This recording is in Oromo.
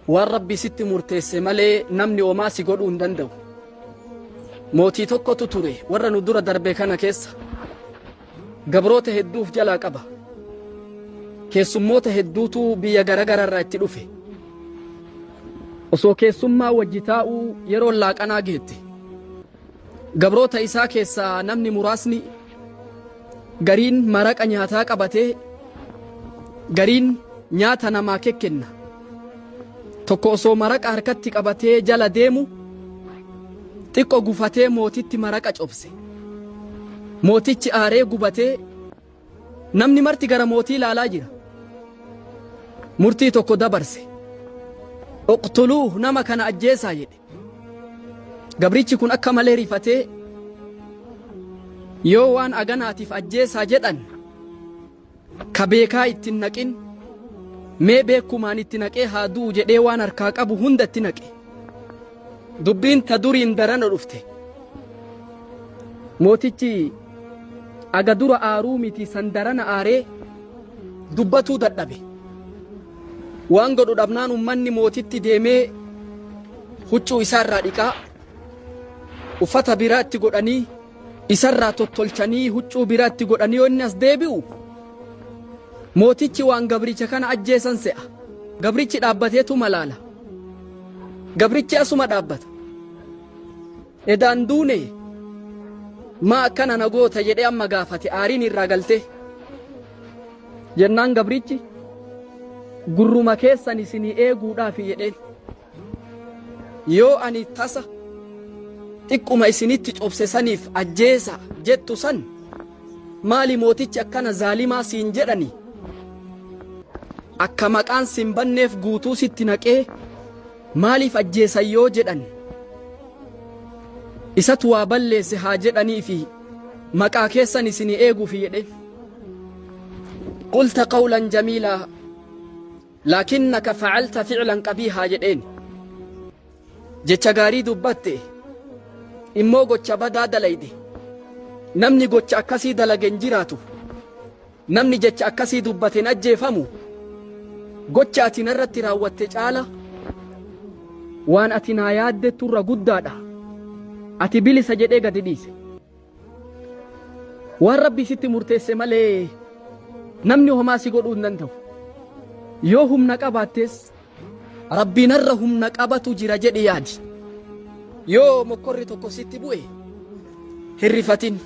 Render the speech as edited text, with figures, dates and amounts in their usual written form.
waan rabbi sitti murteesse malee namni homaa si godhuu hin danda'u. Mootii tokkotu ture warra nu dura darbe kana keessa gabroota hedduuf jalaa qaba. Keessummoota hedduutu biyya garagaraa itti dhufe. Osoo keessummaa wajji taa'uu yeroo laaqanaa geette. Gabroota isaa keessaa namni muraasni gariin maraqa nyaataa qabatee gariin nyaata namaa kenna. Tokko osoo maraqa harkatti qabatee jala deemu xiqqoo gufatee mootitti maraqa cobse. Mootichi aaree gubatee namni marti gara mootii ilaalaa jira. Murtii tokko dabarse. Uqtuluu nama kana ajjeesaa jedhe. Gabrichi kun akka malee rifatee yoo waan aganaatiif ajjeesaa jedhan ka beekaa ittiin naqin mee beekumaan itti naqee haa du'u jedhee waan harkaa qabu hunda itti naqe. Dubbiin ta duriin darana dhufte. Mootichi aga dura aaruu miti san darana aaree dubbatuu dadhabe. Waan godhu dhabnaan ummanni mootitti deemee huccuu isaarraa dhiqaa uffata biraatti godhanii isarraa tottolchanii huccuu biraatti godhanii yoo inni as deebi'u mootichi waan gabricha kana ajjeesan se'a. Gabrichi dhaabbateetu malaala. Gabrichi asuma dhaabbata. Edaan duune maa akkana na goota jedhee amma gaafate aariin irraa galte. Jennaan gabrichi gurruma keessan isinii eeguudhaaf jedheen yoo ani tasa xiqquma isinitti cobse saniif ajjeesa jettu san maali mootichi akkana zaalimaa siin jedhani akka maqaan sin banneef guutuu sitti naqee maaliif ajjeesan yoo jedhan isatu waa balleesse haa jedhanii fi maqaa keessan isinii eeguuf jedheen. Qulta qawlan jamiilaa لكنك فعلت فعلا قبيحا jedheen. Jecha gaarii dubbatte immoo gocha badaa dalayde. Namni gocha akkasii dalage hin jiraatu. Namni jecha akkasii dubbate hin ajjeefamu. Gocha ati narratti raawwatte caala waan ati naa yaaddettu irra guddaadha. Ati bilisa jedhee gadi dhiise. Waan rabbi sitti murteesse malee namni homaa si godhuu hin danda'u. Yoo humna qabaattes rabbiin irra humna qabatu jira jedhi yaadi. Yoo mokkorri tokko sitti bu'e hin rifatin.